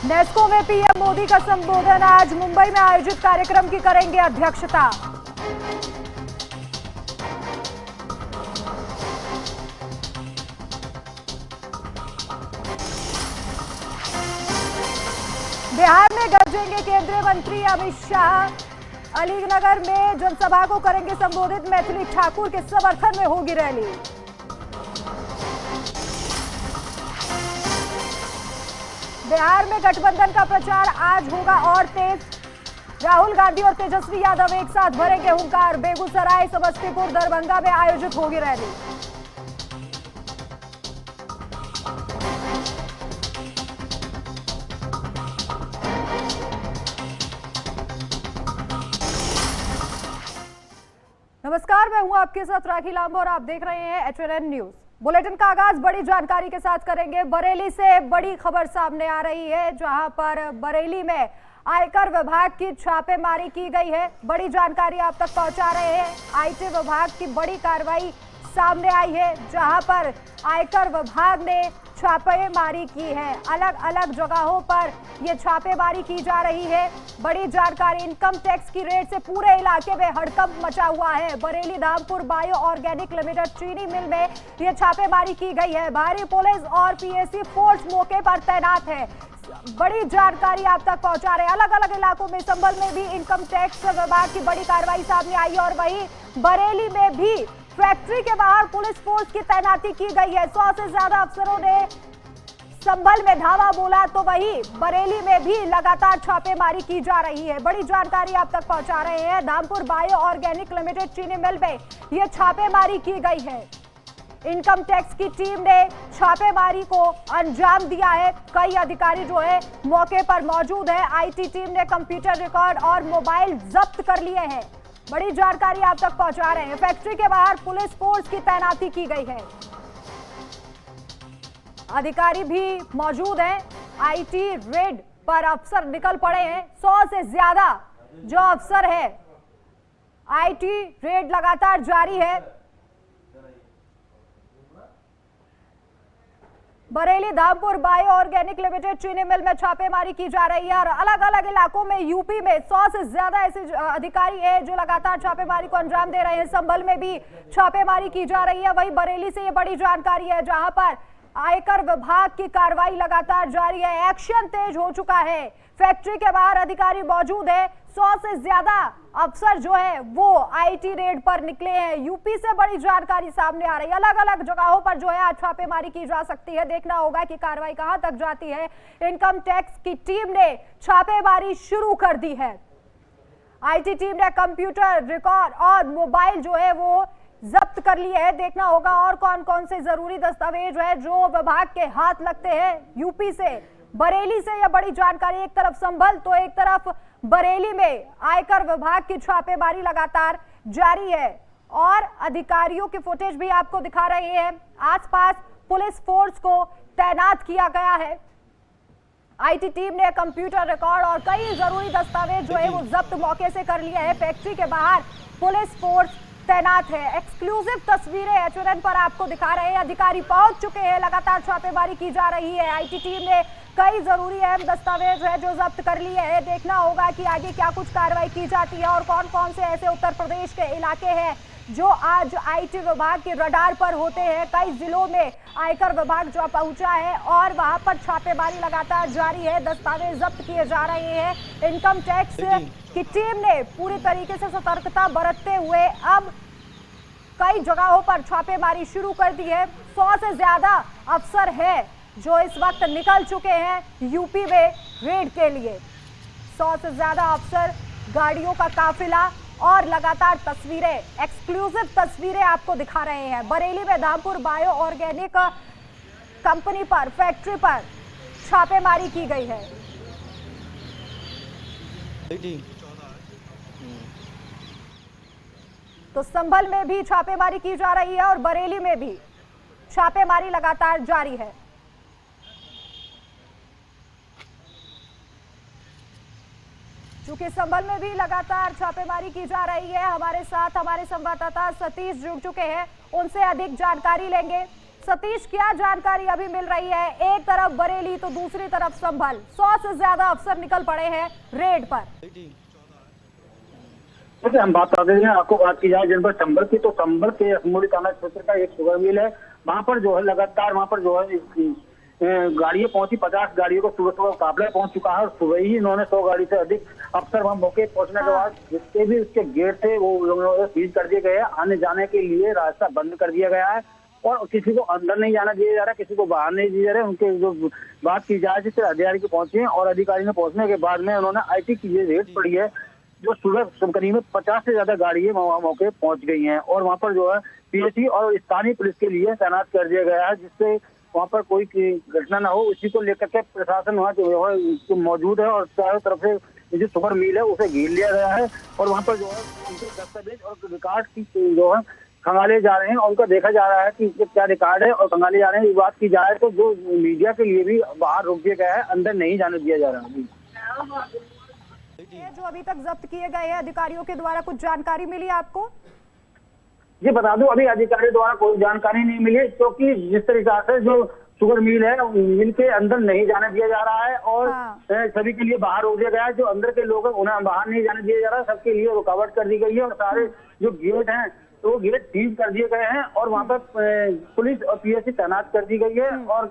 नेस्को में पीएम मोदी का संबोधन। आज मुंबई में आयोजित कार्यक्रम की करेंगे अध्यक्षता। बिहार में गरजेंगे केंद्रीय मंत्री अमित शाह। अलीनगर में जनसभा को करेंगे संबोधित। मैथिली ठाकुर के समर्थन में होगी रैली। बिहार में गठबंधन का प्रचार आज होगा और तेज। राहुल गांधी और तेजस्वी यादव एक साथ भरेंगे हुंकार। बेगूसराय, समस्तीपुर, दरभंगा में आयोजित होगी रैली। नमस्कार, मैं हूं आपके साथ राखी लांबा और आप देख रहे हैं HNN न्यूज। बुलेटिन का आगाज बड़ी जानकारी के साथ करेंगे। बरेली से बड़ी खबर सामने आ रही है, जहां पर बरेली में आयकर विभाग की छापेमारी की गई है। बड़ी जानकारी आप तक पहुंचा रहे हैं। IT विभाग की बड़ी कार्रवाई सामने आई है, जहां पर आयकर विभाग ने छापेमारी की है। अलग अलग जगहों पर ये छापेमारी की जा रही है। बड़ी जानकारी, इनकम टैक्स की रेड से पूरे इलाके में हड़कंप मचा हुआ है। Bareilly Dhampur bio organic limited चीनी मिल में ये छापेमारी की गई है। भारी पुलिस और PAC फोर्स मौके पर तैनात है। बड़ी जानकारी आप तक पहुंचा रहे हैं। अलग अलग इलाकों में, संभल में भी इनकम टैक्स विभाग की बड़ी कार्रवाई सामने आई और वहीं बरेली में भी फैक्ट्री के बाहर पुलिस फोर्स की तैनाती की गई है। 100 से ज्यादा अफसरों ने संभल में धावा बोला, तो वहीं बरेली में भी लगातार छापेमारी की जा रही है। बड़ी जानकारी आप तक पहुंचा रहे हैं। धामपुर बायो ऑर्गेनिक लिमिटेड चीनी मिल में यह छापेमारी की गई है। इनकम टैक्स की टीम ने छापेमारी को अंजाम दिया है। कई अधिकारी जो है मौके पर मौजूद है। IT टीम ने कंप्यूटर रिकॉर्ड और मोबाइल जब्त कर लिए हैं। बड़ी जानकारी आप तक पहुंचा रहे हैं। फैक्ट्री के बाहर पुलिस फोर्स की तैनाती की गई है। अधिकारी भी मौजूद हैं। IT रेड पर अफसर निकल पड़े हैं। 100 से ज्यादा जो अफसर है। IT रेड लगातार जारी है। Bareilly Dhampur bio organic limited चीनी मिल में छापेमारी की जा रही है और अलग अलग इलाकों में यूपी में 100 से ज्यादा ऐसे अधिकारी हैं जो लगातार छापेमारी को अंजाम दे रहे हैं। संभल में भी छापेमारी की जा रही है। वहीं बरेली से ये बड़ी जानकारी है, जहां पर आयकर विभाग की कार्रवाई लगातार जारी है। एक्शन तेज हो चुका है। फैक्ट्री के बाहर अधिकारी मौजूद है। 100 से ज्यादा अफसर जो है वो IT रेड पर निकले हैं। यूपी से बड़ी जानकारी सामने आ रही है। अलग अलग जगहों पर जो है आज छापेमारी की जा सकती है। देखना होगा कि कार्रवाई कहां तक जाती है। इनकम टैक्स की टीम ने छापेमारी शुरू कर दी है। IT टीम ने कंप्यूटर रिकॉर्ड और मोबाइल जो है वो जब्त कर लिए है। देखना होगा और कौन कौन से जरूरी दस्तावेज है जो विभाग के हाथ लगते हैं। यूपी से, बरेली से यह बड़ी जानकारी। एक तरफ संभल तो एक तरफ बरेली में आयकर विभाग की छापेमारी लगातार जारी है और अधिकारियों की फुटेज भी आपको दिखा रहे हैं। आसपास पुलिस फोर्स को तैनात किया गया है। IT टीम ने कंप्यूटर रिकॉर्ड और कई जरूरी दस्तावेज जो है वो जब्त मौके से कर लिए हैं। फैक्ट्री के बाहर पुलिस फोर्स तैनात है। एक्सक्लूसिव तस्वीरें HNN पर आपको दिखा रहे हैं। अधिकारी पहुंच चुके हैं। लगातार छापेमारी की जा रही है। IT टीम ने कई जरूरी अहम दस्तावेज है जो जब्त कर लिए हैं। देखना होगा कि आगे क्या कुछ कार्रवाई की जाती है और कौन कौन से ऐसे उत्तर प्रदेश के इलाके हैं जो आज IT विभाग के रडार पर होते हैं। कई जिलों में आयकर विभाग जो पहुंचा है और वहां पर छापेमारी लगातार जारी है। दस्तावेज जब्त किए जा रहे हैं। इनकम टैक्स की टीम ने पूरी तरीके से सतर्कता बरतते हुए अब कई जगहों पर छापेमारी शुरू कर दी है। 100 से ज्यादा अफसर हैं जो इस वक्त निकल चुके हैं यूपी में रेड के लिए। 100 से ज्यादा अफसर, गाड़ियों का काफिला और लगातार तस्वीरें, एक्सक्लूसिव तस्वीरें आपको दिखा रहे हैं। बरेली में धामपुर बायो ऑर्गेनिक कंपनी पर, फैक्ट्री पर छापेमारी की गई है। तो संभल में भी छापेमारी की जा रही है और बरेली में भी छापेमारी लगातार जारी है। चूंकि संभल में भी लगातार छापेमारी की जा रही है, हमारे साथ हमारे संवाददाता सतीश जुड़ चुके हैं, उनसे अधिक जानकारी लेंगे। सतीश, क्या जानकारी अभी मिल रही है? एक तरफ बरेली तो दूसरी तरफ संभल, 100 से ज्यादा अफसर निकल पड़े हैं रेड पर। देखिए, हम बात करते हैं, आपको बात की जाए जनपद संभल की, तो संभल के असमोली थाना क्षेत्र का एक शुगर मिल है। वहां पर जो है लगातार वहां पर जो है गाड़ियां पहुंची, 50 गाड़ियों को सुबह सुबह काफिला पहुंच चुका है और सुबह ही इन्होंने 100 गाड़ी से अधिक अफसर वहां मौके पहुंचने के बाद जितने भी उसके गेट थे वो सीज कर दिए गए हैं। आने जाने के लिए रास्ता बंद कर दिया गया है और किसी को अंदर नहीं जाना दिया जा रहा, किसी को बाहर नहीं दिया जा रहा है। उनके जो बात की जाए जिससे अधिकारी पहुंचे और अधिकारी ने पहुंचने के बाद में उन्होंने IT की ये रेड पड़ी है, जो सुबह करीब 50 से ज्यादा गाड़ियां वहां मौके पहुंच गई हैं और वहां पर जो है PSC और स्थानीय पुलिस के लिए तैनात कर दिया गया है, जिससे वहां पर कोई घटना ना हो। इसी को लेकर के प्रशासन वहाँ जो है मौजूद है और चारों तरफ से जो सुपर मिल है उसे घेर लिया गया है और वहाँ पर जो है उनके दस्तावेज और रिकॉर्ड की जो है खंगाले जा रहे हैं और उनका देखा जा रहा है कि क्या रिकॉर्ड है और खंगाले जा रहे हैं। बात की जाए तो जो मीडिया के लिए भी बाहर रोक दिया गया है, अंदर नहीं जाने दिया जा रहा है। जो अभी तक जब्त किए गए हैं अधिकारियों के द्वारा, कुछ जानकारी मिली आपको? जी बता दूं, अभी अधिकारियों द्वारा कोई जानकारी नहीं मिली, क्योंकि जिस तरीके से जो शुगर मिल है मिल के अंदर नहीं जाने दिया जा रहा है और सभी के लिए बाहर रोक दिया गया है। जो अंदर के लोग हैं उन्हें बाहर नहीं जाने दिया जा रहा है, सबके लिए रुकावट कर दी गई है और सारे जो गेट हैं तो वो गेट सीज कर दिए गए हैं और वहाँ पर पुलिस और PSC तैनात कर दी गई है। और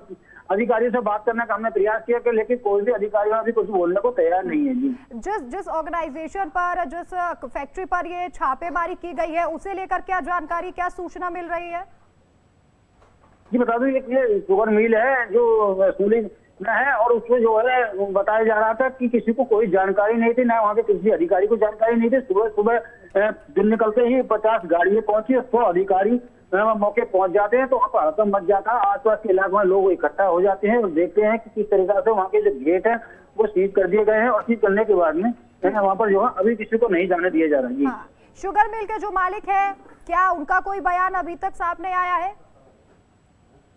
अधिकारियों से बात करने का हमने प्रयास किया कि लेकिन कोई भी अधिकारियों अभी कुछ बोलने को तैयार नहीं है। जी, जिस ऑर्गेनाइजेशन पर, जिस फैक्ट्री पर ये छापेमारी की गई है उसे लेकर क्या जानकारी, क्या सूचना मिल रही है? जी बता दूं, ये शुगर मिल है जो सूली में है और उसमें जो है बताया जा रहा था कि किसी को कोई जानकारी नहीं थी, ना वहाँ के किसी अधिकारी को जानकारी नहीं थी। सुबह सुबह दिन निकलते ही 50 गाड़ियां पहुंची, 100 अधिकारी मौके पहुंच जाते हैं तो वहाँ पर हड़कंप मच जाता है। आसपास के इलाके में लोग इकट्ठा हो जाते हैं और देखते हैं कि किस तरीके से वहाँ के जो गेट है वो सीज कर दिए गए हैं और सीज करने के बाद में वहाँ पर जो है अभी किसी को नहीं जाने दिया जा रहा है। जी, शुगर मिल के जो मालिक है, क्या उनका कोई बयान अभी तक सामने आया है?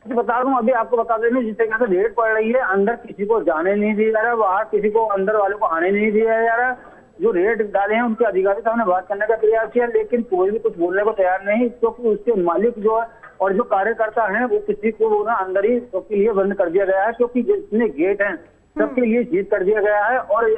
बता दूं, अभी आपको बता दें, जिस तरीके से रेड पड़ रही है, अंदर किसी को जाने नहीं दिया जा रहा, बाहर किसी को अंदर वालों को आने नहीं दिया जा रहा। जो रेड डाले हैं उनके अधिकारी से हमने बात करने का प्रयास किया, लेकिन कोई भी कुछ बोलने को तैयार नहीं, क्योंकि उसके मालिक जो है और जो कार्यकर्ता है वो किसी को ना अंदर ही सबके लिए बंद कर दिया गया है, क्योंकि जितने गेट हैं सबके लिए सीज कर दिया गया है और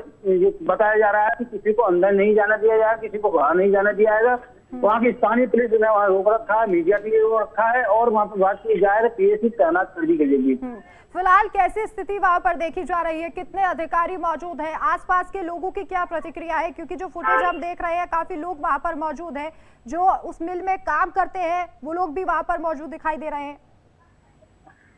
बताया जा रहा है कि किसी को अंदर नहीं जाने दिया जाएगा, किसी को बाहर नहीं जाने दिया जाएगा। वहाँ की स्थानीय पुलिस ने वहाँ रोक रखा है, मीडिया के लिए रोक रखा है और वहाँ पर बात की जाए तो PSC तैनात कर दी गई है। फिलहाल कैसी स्थिति वहाँ पर देखी जा रही है? कितने अधिकारी मौजूद हैं? आसपास के लोगों की क्या प्रतिक्रिया है? क्योंकि जो फुटेज हम देख रहे हैं काफी लोग वहाँ पर मौजूद हैं, जो उस मिल में काम करते हैं वो लोग भी वहाँ पर मौजूद दिखाई दे रहे हैं।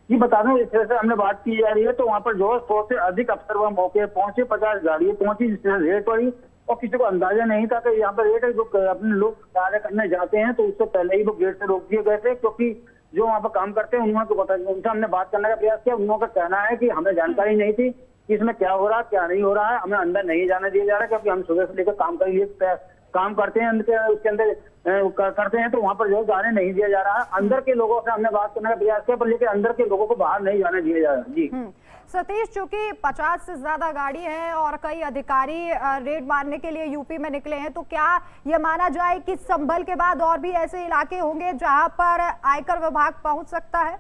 जी बता दूं, इस तरह से हमने बात की जा रही है तो वहाँ पर जो 100 से अधिक अफसर वहाँ मौके पहुंचे, 50 गाड़ियां पहुंची, जिससे रेड पड़ी और किसी को अंदाजा नहीं था कि यहाँ पर रेड है। जो अपने लोग कार्य करने जाते हैं तो उससे पहले ही वो गेट से रोक दिए गए थे, क्योंकि जो वहाँ पर काम करते हैं उन्होंने पता, उनसे हमने बात करने का प्रयास किया। उन्होंने कहना है कि हमें जानकारी नहीं थी कि इसमें क्या हो रहा है क्या नहीं हो रहा है, हमें अंदर नहीं जाने दिया जा रहा, क्योंकि हम सुबह से लेकर काम के लिए काम करते हैं, उसके अंदर करते हैं तो वहाँ पर जो जाने नहीं दिया जा रहा है। अंदर के लोगों से हमने बात करने का प्रयास किया, पर लेकिन अंदर के लोगों को बाहर नहीं जाने दिया जा रहा। जी सतीश, चूंकि 50 से ज्यादा गाड़ी है और कई अधिकारी रेड मारने के लिए यूपी में निकले हैं, तो क्या ये माना जाए कि संभल के बाद और भी ऐसे इलाके होंगे जहां पर आयकर विभाग पहुंच सकता है?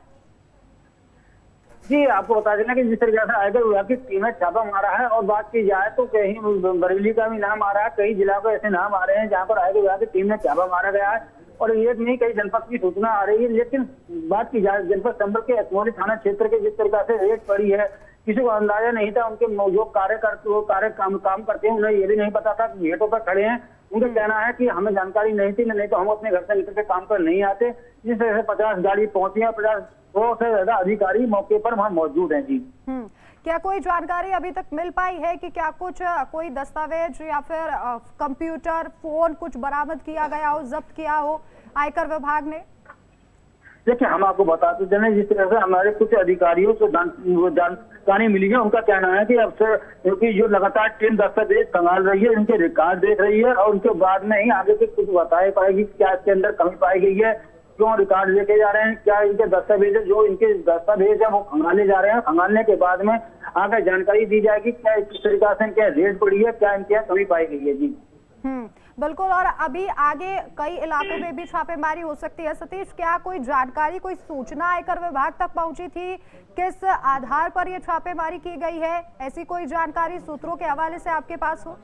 जी आपको बता देना कि जिस तरीके से आयकर विभाग की टीम ने छापा मारा है और बात की जाए तो कहीं बरेली का भी नाम आ रहा है, कई जिला के ऐसे नाम आ रहे हैं जहाँ पर आयकर विभाग की टीम ने छापा मारा गया है और ये नहीं कई जनपद की सूचना आ रही है। लेकिन बात की जाए जनपद संभल के असमोली थाना क्षेत्र के जिस तरीके से रेड पड़ी है, किसी को अंदाजा नहीं था। उनके जो कार्य काम करते हैं उन्हें ये भी नहीं पता था कि गेटों पर खड़े हैं। उनका कहना है कि हमें जानकारी नहीं थी, नहीं तो हम अपने घर से निकल के काम पर नहीं आते। जिस तरह से 50 गाड़ी पहुंची है, 100 से ज्यादा अधिकारी मौके पर वहाँ मौजूद हैं। जी क्या कोई जानकारी अभी तक मिल पाई है कि क्या कोई दस्तावेज या फिर कंप्यूटर, फोन कुछ बरामद किया गया हो, जब्त किया हो आयकर विभाग ने? देखिए, हम आपको बताते चलें, जिस तरह से हमारे कुछ अधिकारियों से जानकारी मिली है, उनका कहना है कि अफसर क्योंकि जो लगातार टीम दस्तावेज संभाल रही है, इनके रिकॉर्ड देख रही है और उनके बाद में ही आगे से कुछ बताए पाएगी क्या इसके अंदर कमी पाई गई है, क्यों रिकॉर्ड लेके जा रहे हैं, क्या इनके दस्तावेज जो इनके दस्तावेज है वो खंगाले जा रहे हैं। खंगालने के बाद में आगे जानकारी दी जाएगी क्या किस तरीके से इनके रेड पड़ी है, क्या इनके कमी पाई गई है। जी बिल्कुल, और अभी आगे कई इलाकों में भी छापेमारी हो सकती है। सतीश, क्या कोई जानकारी, कोई सूचना आयकर विभाग तक पहुंची थी? किस आधार पर ये छापेमारी की गई है? ऐसी कोई जानकारी सूत्रों के हवाले से आपके पास हो?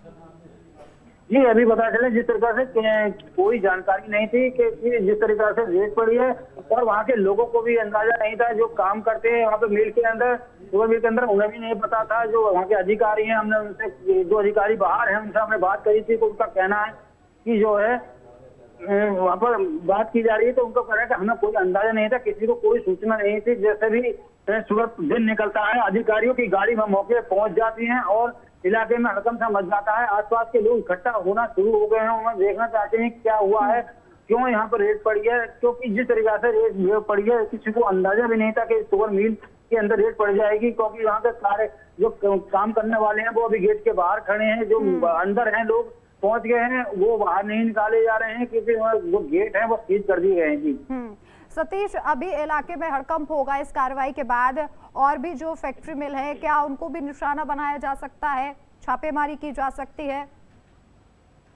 जी, अभी पता चला जिस तरीके से कोई जानकारी नहीं थी कि जिस तरीके से रेड पड़ी है, और वहाँ के लोगों को भी अंदाजा नहीं था जो काम करते हैं वहाँ पे मिल के अंदर, शुगर मिल के अंदर, उन्हें भी नहीं पता था। जो वहाँ के अधिकारी हैं, हमने उनसे, जो अधिकारी बाहर हैं उनसे हमने बात करी थी, तो उनका कहना है कि जो है वहाँ पर बात की जा रही है, तो उनको कह रहा है कि हमें कोई अंदाजा नहीं था, किसी को कोई सूचना नहीं थी। जैसे भी सूरत दिन निकलता है, अधिकारियों की गाड़ी में मौके पहुंच जाती है और इलाके में हड़कंप सा मच जाता है। आसपास के लोग इकट्ठा होना शुरू हो गए हैं, उन्हें देखना चाहते हैं क्या हुआ है, क्यों यहाँ पर रेड पड़ी है। क्योंकि जिस तरीके से रेड पड़ी है, किसी को अंदाजा भी नहीं था कि शुगर मिल के अंदर रेड पड़ जाएगी, क्योंकि यहाँ के सारे जो काम करने वाले हैं वो अभी गेट के बाहर खड़े हैं। जो अंदर हैं लोग पहुंच गए हैं, वो बाहर नहीं निकाले जा रहे हैं, क्योंकि वो गेट है वो सीज कर दिए गए हैं। जी सतीश, अभी इलाके में हड़कंप होगा इस कार्रवाई के बाद, और भी जो फैक्ट्री मिल है, क्या उनको भी निशाना बनाया जा सकता है? छापेमारी की जा सकती है?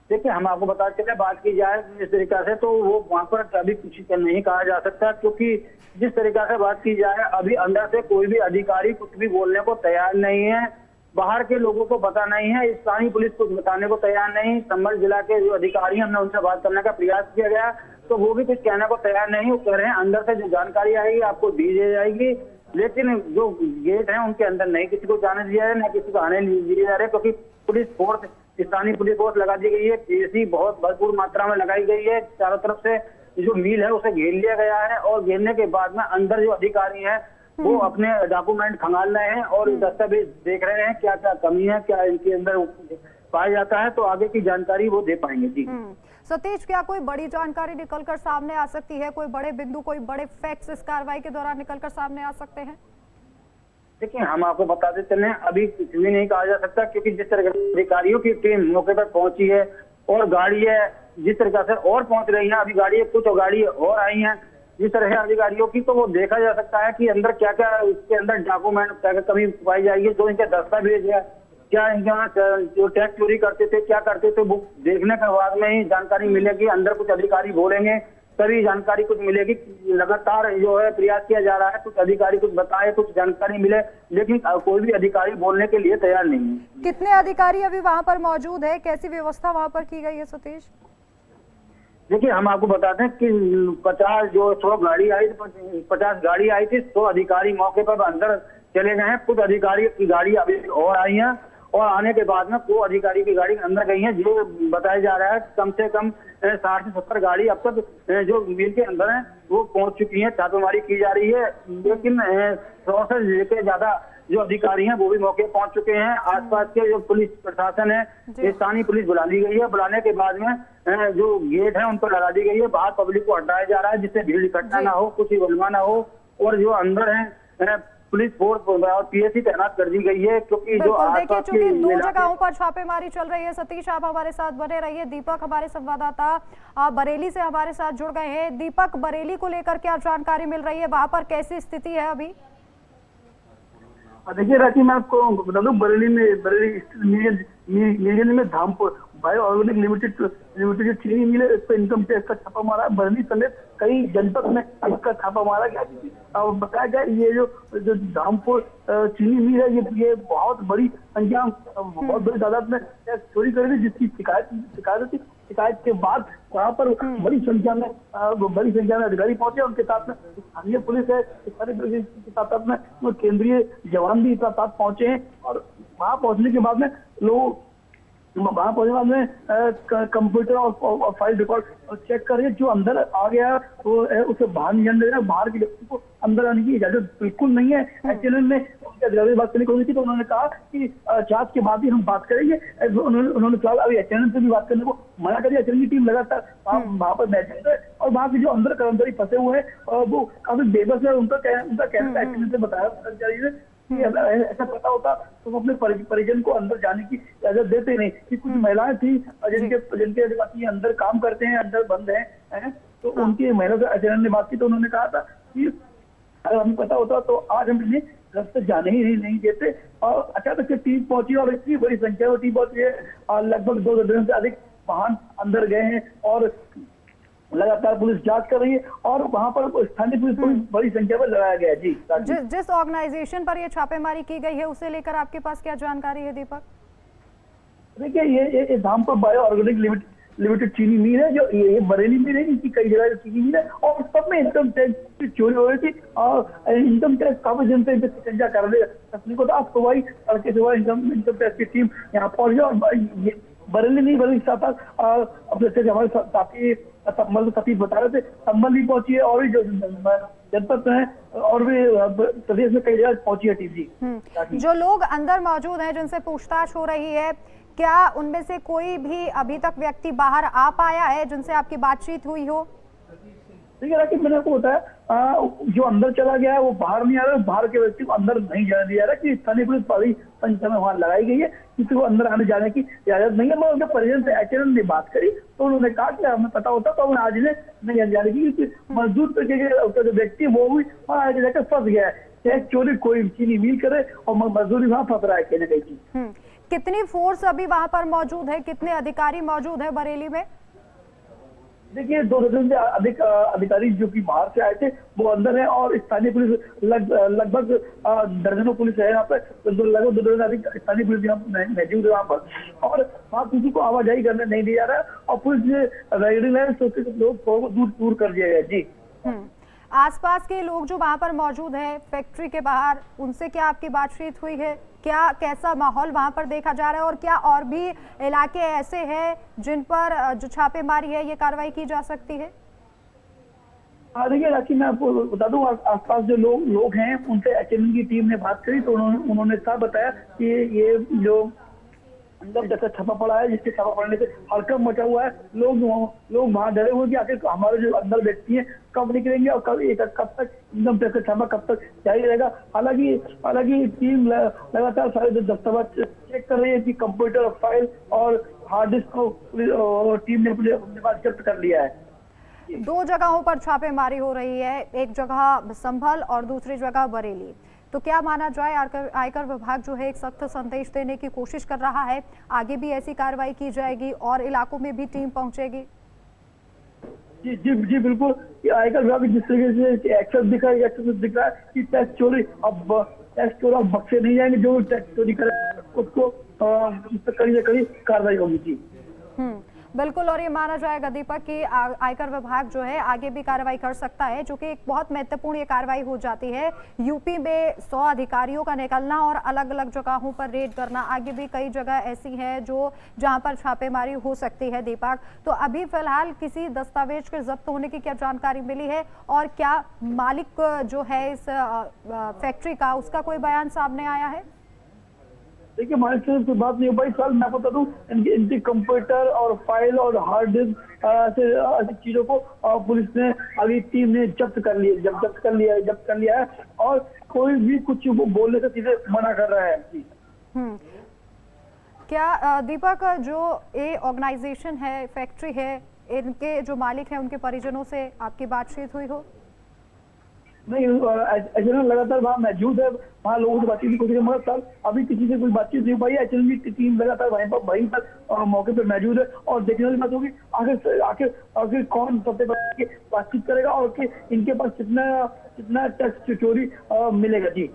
देखिए, हम आपको बता चले, बात की जाए इस तरीके से तो वो वहाँ पर अभी कुछ नहीं कहा जा सकता, क्योंकि जिस तरीके से बात की जाए अभी अंदर से कोई भी अधिकारी कुछ भी बोलने को तैयार नहीं है। बाहर के लोगों को पता नहीं है, स्थानीय पुलिस कुछ बताने को तैयार नहीं। संभल जिला के जो अधिकारी, हमने उनसे बात करने का प्रयास किया गया तो वो भी कुछ कहने को तैयार नहीं। वो कह रहे हैं अंदर से जो जानकारी आएगी आपको दी जाएगी, लेकिन जो गेट है उनके अंदर नहीं किसी को जाने दिया है, न किसी को आने दिए जा रहे, क्योंकि पुलिस फोर्स, स्थानीय पुलिस फोर्स लगा दी गई है। पीएसी बहुत भरपूर मात्रा में लगाई गई है। चारों तरफ से जो मिल है उसे घेर लिया गया है, और घेरने के बाद में अंदर जो अधिकारी हैं वो अपने डॉक्यूमेंट खंगाल रहे हैं और दस्तावेज देख रहे हैं, क्या क्या कमी है, क्या इनके अंदर पाया जाता है, तो आगे की जानकारी वो दे पाएंगे। जी सतीश, क्या कोई बड़ी जानकारी निकलकर सामने आ सकती है? कोई बड़े बिंदु, कोई बड़े फैक्ट्स इस कार्रवाई के दौरान निकलकर सामने आ सकते हैं? देखिए, हम आपको बताते चले, अभी कुछ भी नहीं कहा जा सकता, क्योंकि जिस तरह के अधिकारियों की टीम मौके पर पहुंची है और गाड़ी है जिस तरीके से और पहुंच रही है, अभी गाड़ी कुछ गाड़ी और आई हैं जिस तरह से अधिकारियों की, तो वो देखा जा सकता है कि अंदर क्या क्या, इसके अंदर डॉक्यूमेंट क्या क्या कमी पाई जाएगी, जो इनके दस्तावेज है, क्या इनके वहाँ जो टैक्स चोरी करते थे, क्या करते थे, वो देखने के बाद में ही जानकारी मिलेगी। अंदर कुछ अधिकारी बोलेंगे तभी जानकारी कुछ मिलेगी। लगातार जो है प्रयास किया जा रहा है, कुछ अधिकारी कुछ बताए, कुछ जानकारी मिले, लेकिन कोई भी अधिकारी बोलने के लिए तैयार नहीं है। कितने अधिकारी अभी वहाँ पर मौजूद है? कैसी व्यवस्था वहाँ पर की गई है सतीश? देखिए, हम आपको बताते हैं कि 100 गाड़ी आई थी, 50 गाड़ी आई थी, 100 अधिकारी मौके पर अंदर चले गए हैं। कुछ अधिकारी की गाड़ी अभी और आई है, और आने के बाद में को अधिकारी की गाड़ी अंदर गई है। जो बताया जा रहा है कम से कम 60 से 70 गाड़ी अब तक जो मिल के अंदर है वो पहुंच चुकी है। छापेमारी की जा रही है, लेकिन 100 से लेकर ज्यादा जो अधिकारी हैं वो भी मौके पहुंच चुके हैं। आसपास के जो पुलिस प्रशासन है, स्थानीय पुलिस बुला ली गई है। बुलाने के बाद में जो गेट है उन पर लगा दी गई है। बाहर पब्लिक को हटाया जा रहा है, जिससे भीड़ इकट्ठा ना हो, कुछ बलवा ना हो। और जो अंदर है पुलिस फोर्स और पीएसी तैनात कर दी गई है, क्योंकि जो देखिए, चूंकि 2 जगहों पर छापेमारी चल रही है। सतीश, आप हमारे साथ बने रहिए। दीपक, हमारे संवाददाता बरेली से हमारे साथ जुड़ गए हैं। दीपक, बरेली को लेकर क्या जानकारी मिल रही है? वहां पर कैसी स्थिति है अभी? देखिए राखी, मैं आपको बता दूं, बरेली में धामपुर बायो ऑर्गेनिक लिमिटेड जो चीनी मिल है, इस पर इनकम टैक्स का छापा मारा। बरेली समेत कई जनपद में इसका छापा मारा गया। और बताया गया ये जो धामपुर चीनी मिल है, ये बहुत बड़ी संख्या, बहुत बड़ी तादाद में चोरी कर रही थी, जिसकी शिकायत के बाद वहाँ पर बड़ी संख्या में अधिकारी पहुंचे। उनके साथ में स्थानीय पुलिस है, के साथ में केंद्रीय जवान भी साथ पहुंचे हैं। और वहाँ पहुंचने के बाद में लोग कंप्यूटर और फाइल रिकॉर्ड चेक कर रहे हैं। जो अंदर आ गया वो उसे बाहर नहीं जाने दे रहा। बाहर के व्यक्ति को अंदर आने की इजाजत बिल्कुल नहीं है। एचएनएन में उनके अधिकारी बात करने को हुई थी, तो उन्होंने कहा कि जांच के बाद ही हम बात करेंगे। उन्होंने फिलहाल अभी एचएनएन से भी बात करने को मना कर दिया। एचएनएन की टीम लगातार वहाँ पर बैठे है, और वहाँ के जो अंदर कर्मचारी फंसे हुए हैं वो काफी बेबस है। उनका कहना एचएनएन से बताया कर्मचारी ने कि ऐसा पता होता तो वो अपने परिजन को अंदर जाने की इजाजत देते नहीं। कि कुछ महिलाएं थी जिनके आदिवासी अंदर काम करते हैं, अंदर बंद हैं, तो उनकी महिला से एचएनएन ने बात की, तो उन्होंने कहा था कि अगर हमें पता होता तो आज हम इन्हें घर से जाने ही नहीं देते। और अचानक से टीम पहुंची, और इतनी बड़ी संख्या में टीम पहुंची है, और लगभग 2 दर्जन से अधिक वाहन अंदर गए हैं और लगातार पुलिस जांच कर रही है और वहां पर स्थानीय पुलिस को भी बड़ी संख्या में लगाया गया है। जी जिस ऑर्गेनाइजेशन पर ये छापेमारी की गई है उसे लेकर आपके पास क्या जानकारी है दीपक? देखिए ये धामपुर बायो ऑर्गेनिक लिमिटेड चीनी मिल है, जो ये बरेली मिल है, इनकी कई जगह चीनी मिल है और सब में इनकम टैक्स की चोरी हो रही थी और इनकम टैक्स काफी दिन से शिकंजा कर रही को। तो आज सुबह ही तड़के सुबह इनकम टैक्स की टीम यहाँ पहुंच गई और ये बरेली नहीं बल्कि साथ अब जैसे हमारे साथी संबल सतीश बता रहे थे, संबल भी पहुंची है और भी जो जनपद में है और भी प्रदेश में कई जगह पहुंची है टीम जी। जो लोग अंदर मौजूद हैं जिनसे पूछताछ हो रही है, क्या उनमें से कोई भी अभी तक व्यक्ति बाहर आ पाया है जिनसे आपकी बातचीत हुई हो? ठीक है राकेश, मैंने आपको बताया जो अंदर चला गया है वो बाहर नहीं आ रहा है, बाहर के व्यक्ति को अंदर नहीं जाने दिया जा रहा कि स्थानीय पुलिस बड़ी संख्या में वहां लगाई गई है, किसी को अंदर आने जाने की इजाजत नहीं है। मैं उनके परिजन से एचएनएन ने बात करी तो उन्होंने कहा कि हमें पता होता तो हमें आज ने नहीं आने जाने की, क्योंकि मजदूर तरीके के जो व्यक्ति वो भी वहां आगे जाकर फंस गया है, चाहे चोरी कोई चीनी मिल करे और मजदूरी वहां फंस रहा है कहीं ना कहीं। कितनी फोर्स अभी वहां पर मौजूद है, कितने अधिकारी मौजूद है बरेली में? देखिए 2 दर्जन से अधिक अधिकारी जो कि बाहर से आए थे वो अंदर है और स्थानीय पुलिस लगभग दर्जनों पुलिस है यहाँ पे, लगभग 2 दर्जन अधिक स्थानीय पुलिस मौजूद है वहाँ पर और वहाँ किसी को आवाजाही करने नहीं दिया जा रहा है और पुलिस ने रेगुलर लाइन सोचते लोग को दूर कर दिया गया। जी आसपास के लोग जो वहां पर मौजूद है फैक्ट्री के बाहर, उनसे क्या आपकी बातचीत हुई है? क्या कैसा माहौल वहां पर देखा जा रहा है और क्या और भी इलाके ऐसे हैं जिन पर जो छापेमारी है ये कार्रवाई की जा सकती है? देखिए राखी, मैं आपको बता दूं आसपास जो लोग हैं उनसे एचएनएन की टीम ने बात करी तो उन्होंने साफ बताया कि ये जो अंदर जैसा छापा पड़ा है, जिसके छापा पड़ने से हड़कंप मचा हुआ है, लोग वहां डरे हुए कि आखिर हमारे जो अंदर व्यक्ति हैं कब निकलेंगे और कब तक इनकम टैक्स का छापा कब तक जारी रहेगा। हालांकि टीम लगातार सारे दस्तावेज चेक कर रही है कि कंप्यूटर, फाइल और हार्ड डिस्क को टीम ने अपने पास जब्त कर लिया है। 2 जगहों पर छापेमारी हो रही है, एक जगह संभल और दूसरी जगह बरेली। तो क्या माना जाए आयकर विभाग जो है एक सख्त संदेश देने की कोशिश कर रहा है, आगे भी ऐसी कार्रवाई की जाएगी और इलाकों में भी टीम पहुंचेगी? जी बिल्कुल, आयकर विभाग जिस तरीके से एक्शन दिख रहा है कि टैक्स चोरी अब बख्शे नहीं जाएंगे, जो टैक्स चोरी करे उसको कड़ी से कड़ी कार्रवाई होगी। जी बिल्कुल, और ये माना जाएगा दीपक कि आयकर विभाग जो है आगे भी कार्रवाई कर सकता है, जो कि एक बहुत महत्वपूर्ण ये कार्रवाई हो जाती है। यूपी में 100 अधिकारियों का निकलना और अलग अलग जगहों पर रेड करना, आगे भी कई जगह ऐसी है जो जहां पर छापेमारी हो सकती है। दीपक, तो अभी फिलहाल किसी दस्तावेज के जब्त होने की क्या जानकारी मिली है और क्या मालिक जो है इस फैक्ट्री का उसका कोई बयान सामने आया है? देखिए मालिक से कोई बात नहीं हो पाई। साल मैं बता दूं इनकी कंप्यूटर और फाइल और हार्ड डिस्क ऐसी चीजों को पुलिस ने अभी टीम ने जब्त कर लिया है और कोई भी कुछ बोलने से सीधे मना कर रहा है। क्या दीपक, जो ये ऑर्गेनाइजेशन है, फैक्ट्री है, इनके जो मालिक हैं उनके परिजनों से आपकी बातचीत हुई हो? नहीं, एचएनएन लगातार वहाँ मौजूद है, वहाँ लोगों से बातचीत की कोशिश है, मगर सर अभी किसी से कोई बातचीत नहीं हो पाई। एचएनएन की टीम लगातार वहीं पर मौके पर मौजूद है और देखने वाली बात होगी आखिर कौन सबसे पहले बातचीत करेगा और कि इनके पास कितना टैक्स चोरी मिलेगा। जी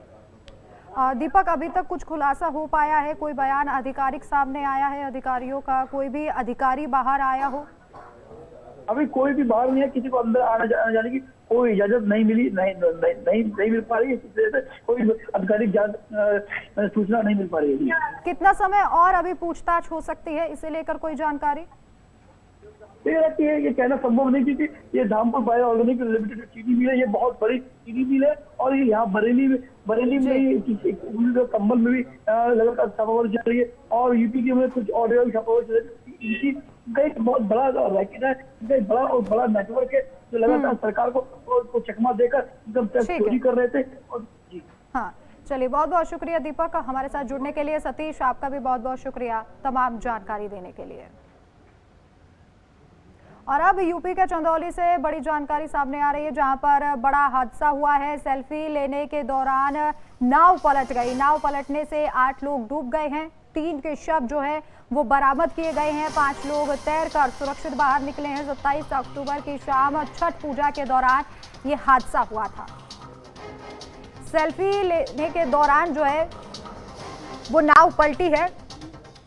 दीपक, अभी तक कुछ खुलासा हो पाया है? कोई बयान आधिकारिक सामने आया है अधिकारियों का? कोई भी अधिकारी बाहर आया हो? अभी कोई भी बाहर नहीं है, किसी को अंदर आने जाने की कोई इजाजत नहीं मिली, नहीं मिल पा रही है, कोई आधिकारिक सूचना नहीं मिल पा रही है। कितना समय और अभी पूछताछ हो सकती है, इसे लेकर कोई जानकारी? ये कहना संभव नहीं, क्योंकि ये धामपुर बायो ऑर्गेनिक लिमिटेड चीनी मिल है, ये बहुत बड़ी चीनी मिल है और ये यहाँ बरेली में संभल में भी लगातार छापामारी चल रही है और यूपी के में कुछ और छापामारी चल रही है। इनकी एक बहुत बड़ा रैकेट है, बड़ा नेटवर्क है जो लगातार सरकार को चकमा देकर एकदम टैक्स चोरी कर रहे थे। और जी हाँ, चलिए, बहुत बहुत शुक्रिया दीपक हमारे साथ जुड़ने के लिए। सतीश, आपका भी बहुत बहुत शुक्रिया तमाम जानकारी देने के लिए। और अब यूपी के चंदौली से बड़ी जानकारी सामने आ रही है, जहां पर बड़ा हादसा हुआ है। सेल्फी लेने के दौरान नाव पलट गई। नाव पलटने से 8 लोग डूब गए हैं। 3 के शव जो है वो बरामद किए गए हैं। 5 लोग तैरकर सुरक्षित बाहर निकले हैं। 27 अक्टूबर की शाम छठ पूजा के दौरान ये हादसा हुआ था। सेल्फी लेने के दौरान जो है वो नाव पलटी है।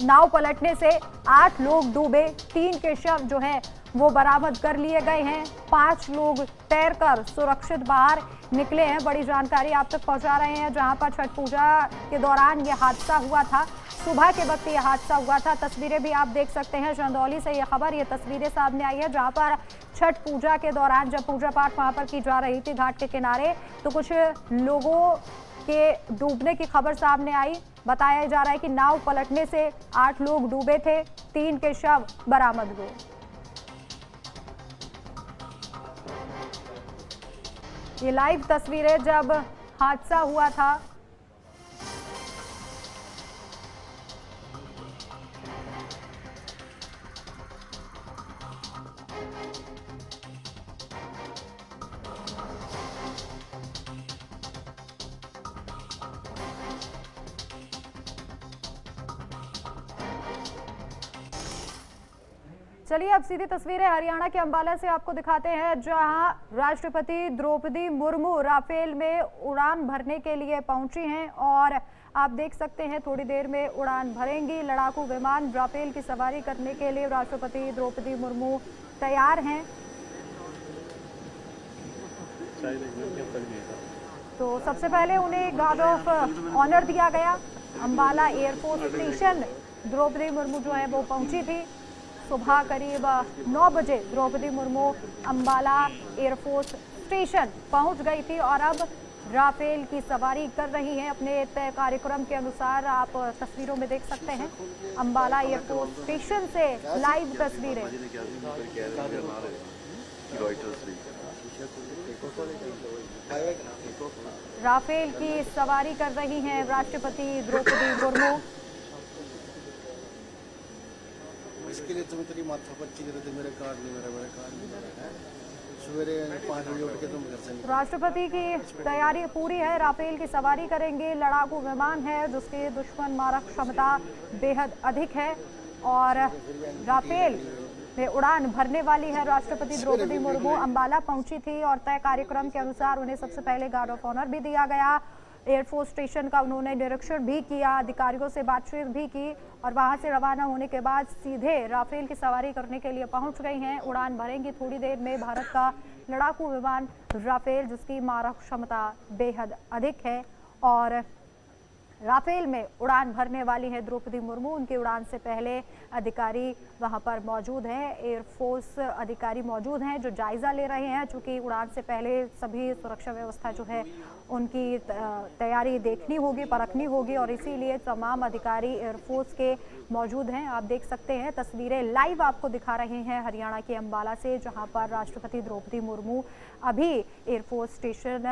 नाव पलटने से 8 लोग डूबे। 3 के शव जो है वो बरामद कर लिए गए हैं। 5 लोग तैरकर सुरक्षित बाहर निकले हैं। बड़ी जानकारी आप तक पहुंचा रहे हैं। जहां पर छठ पूजा के दौरान ये हादसा हुआ था, सुबह के वक्त ये हादसा हुआ था। तस्वीरें भी आप देख सकते हैं। चंदौली से ये खबर, ये तस्वीरें सामने आई है जहां पर छठ पूजा के दौरान जब पूजा पाठ वहां पर की जा रही थी घाट के किनारे, तो कुछ लोगों के डूबने की खबर सामने आई। बताया जा रहा है कि नाव पलटने से 8 लोग डूबे थे। 3 के शव बरामद हुए। ये लाइव तस्वीरें जब हादसा हुआ था। चलिए अब सीधी तस्वीरें हरियाणा के अंबाला से आपको दिखाते हैं, जहां राष्ट्रपति द्रौपदी मुर्मू राफेल में उड़ान भरने के लिए पहुंची हैं और आप देख सकते हैं थोड़ी देर में उड़ान भरेंगी। लड़ाकू विमान राफेल की सवारी करने के लिए राष्ट्रपति द्रौपदी मुर्मू तैयार हैं। तो सबसे पहले उन्हें गार्ड ऑफ ऑनर दिया गया। अंबाला एयरपोर्ट स्टेशन द्रौपदी मुर्मू जो है वो पहुंची थी। सुबह करीब 9 बजे द्रौपदी मुर्मू अंबाला एयरफोर्स स्टेशन पहुंच गई थी और अब राफेल की सवारी कर रही हैं अपने तय कार्यक्रम के अनुसार। आप तस्वीरों में देख सकते हैं अंबाला एयरफोर्स स्टेशन से लाइव तस्वीरें। राफेल की सवारी कर रही हैं राष्ट्रपति द्रौपदी मुर्मू। इसके लिए तुम तेरी माथा पच्ची दे रहे थे, मेरे कार्ड नहीं मेरा सवेरे 5 बजे उठ के तुम घर से निकले। राष्ट्रपति की तैयारी पूरी है। राफेल की सवारी करेंगे। लड़ाकू विमान है जिसकी दुश्मन मारक क्षमता बेहद अधिक है और राफेल में उड़ान भरने वाली है। राष्ट्रपति द्रौपदी मुर्मू अंबाला पहुंची थी और तय कार्यक्रम के अनुसार उन्हें सबसे पहले गार्ड ऑफ ऑनर भी दिया गया। एयरफोर्स स्टेशन का उन्होंने निरीक्षण भी किया, अधिकारियों से बातचीत भी की और वहां से रवाना होने के बाद सीधे राफेल की सवारी करने के लिए पहुंच गई हैं। उड़ान भरेंगी थोड़ी देर में भारत का लड़ाकू विमान राफेल, जिसकी मारक क्षमता बेहद अधिक है और राफेल में उड़ान भरने वाली है द्रौपदी मुर्मू। उनकी उड़ान से पहले अधिकारी वहां पर मौजूद हैं, एयरफोर्स अधिकारी मौजूद हैं जो जायजा ले रहे हैं। चूंकि उड़ान से पहले सभी सुरक्षा व्यवस्था जो है उनकी तैयारी देखनी होगी, परखनी होगी और इसीलिए तमाम अधिकारी एयरफोर्स के मौजूद हैं। आप देख सकते हैं तस्वीरें लाइव आपको दिखा रहे हैं हरियाणा के अंबाला से, जहां पर राष्ट्रपति द्रौपदी मुर्मू अभी एयरफोर्स स्टेशन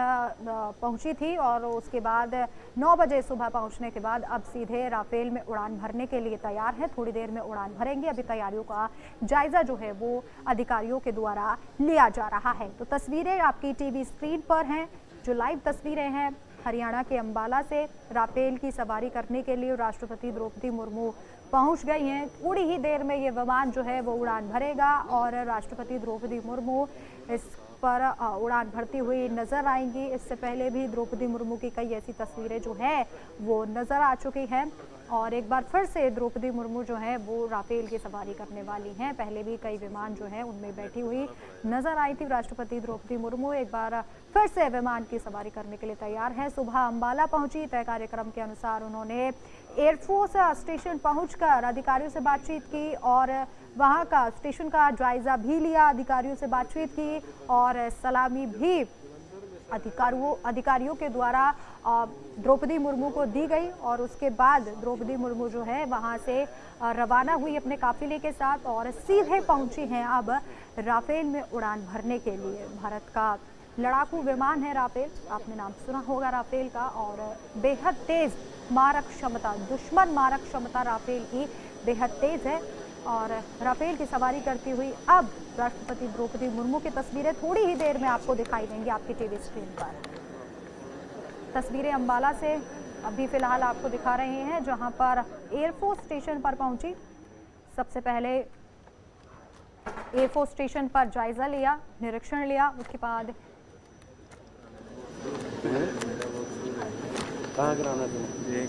पहुंची थी और उसके बाद 9 बजे सुबह पहुंचने के बाद अब सीधे राफेल में उड़ान भरने के लिए तैयार है। थोड़ी देर में उड़ान भरेंगे। अभी तैयारियों का जायजा जो है वो अधिकारियों के द्वारा लिया जा रहा है। तो तस्वीरें आपकी टीवी स्क्रीन पर हैं, जो लाइव तस्वीरें हैं हरियाणा के अंबाला से। राफेल की सवारी करने के लिए राष्ट्रपति द्रौपदी मुर्मू पहुंच गई हैं। थोड़ी ही देर में ये विमान जो है वो उड़ान भरेगा और राष्ट्रपति द्रौपदी मुर्मू इस पर उड़ान भरती हुई नजर आएंगी। इससे पहले भी द्रौपदी मुर्मू की कई ऐसी तस्वीरें जो है वो नजर आ चुकी हैं और एक बार फिर से द्रौपदी मुर्मू जो है वो राफेल की सवारी करने वाली हैं। पहले भी कई विमान जो है उनमें बैठी हुई नजर आई थी राष्ट्रपति द्रौपदी मुर्मू। एक बार फिर से विमान की सवारी करने के लिए तैयार है। सुबह अंबाला पहुंची, तय कार्यक्रम के अनुसार उन्होंने एयरफोर्स स्टेशन पहुंचकर अधिकारियों से बातचीत की और वहां का स्टेशन का जायजा भी लिया, अधिकारियों से बातचीत की और सलामी भी अधिकारियों के द्वारा द्रौपदी मुर्मू को दी गई और उसके बाद द्रौपदी मुर्मू जो है वहां से रवाना हुई अपने काफिले के साथ और सीधे पहुंची हैं अब राफेल में उड़ान भरने के लिए। भारत का लड़ाकू विमान है राफेल, आपने नाम सुना होगा राफेल का, और बेहद तेज मारक क्षमता, दुश्मन मारक क्षमता राफेल की बेहद तेज है और राफेल की सवारी करती हुई अब राष्ट्रपति द्रौपदी मुर्मू की तस्वीरें थोड़ी ही देर में आपको दिखाई देंगी आपकी टीवी स्क्रीन पर। तस्वीरें अंबाला से अभी फिलहाल आपको दिखा रहे हैं, जहां पर एयरफोर्स स्टेशन पर पहुंची सबसे पहले एयरफोर्स स्टेशन पर जायजा लिया, निरीक्षण लिया, उसके बाद कहाँ कराना तुम्हें?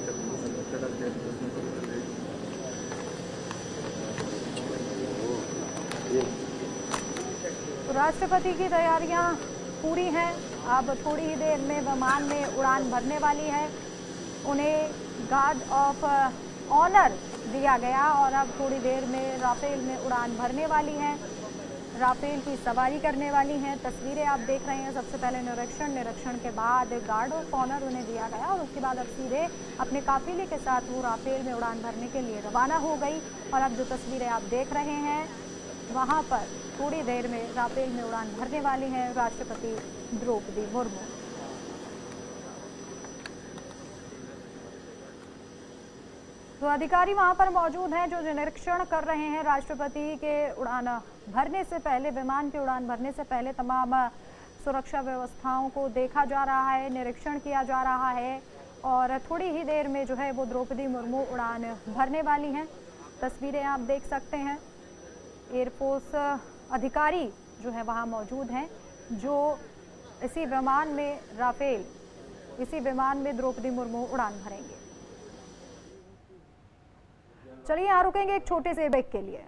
तो राष्ट्रपति की तैयारियां पूरी हैं। अब थोड़ी ही देर में विमान में उड़ान भरने वाली है। उन्हें गार्ड ऑफ ऑनर दिया गया और अब थोड़ी देर में राफेल में उड़ान भरने वाली हैं, राफेल की सवारी करने वाली हैं। तस्वीरें आप देख रहे हैं। सबसे पहले निरीक्षण के बाद गार्ड ऑफ ऑनर उन्हें दिया गया और उसके बाद अब सीधे अपने काफिले के साथ वो राफेल में उड़ान भरने के लिए रवाना हो गई। और अब जो तस्वीरें आप देख रहे हैं वहां पर थोड़ी देर में राफेल में उड़ान भरने वाली हैं राष्ट्रपति द्रौपदी मुर्मू। तो अधिकारी वहां पर मौजूद हैं जो निरीक्षण कर रहे हैं। राष्ट्रपति के उड़ान भरने से पहले, विमान के उड़ान भरने से पहले तमाम सुरक्षा व्यवस्थाओं को देखा जा रहा है, निरीक्षण किया जा रहा है और थोड़ी ही देर में जो है वो द्रौपदी मुर्मू उड़ान भरने वाली हैं। तस्वीरें आप देख सकते हैं। एयरफोर्स अधिकारी जो है वहाँ मौजूद हैं जो इसी विमान में राफेल, इसी विमान में द्रौपदी मुर्मू उड़ान भरेंगे। चलिए यहाँ रुकेंगे एक छोटे से ब्रेक के लिए।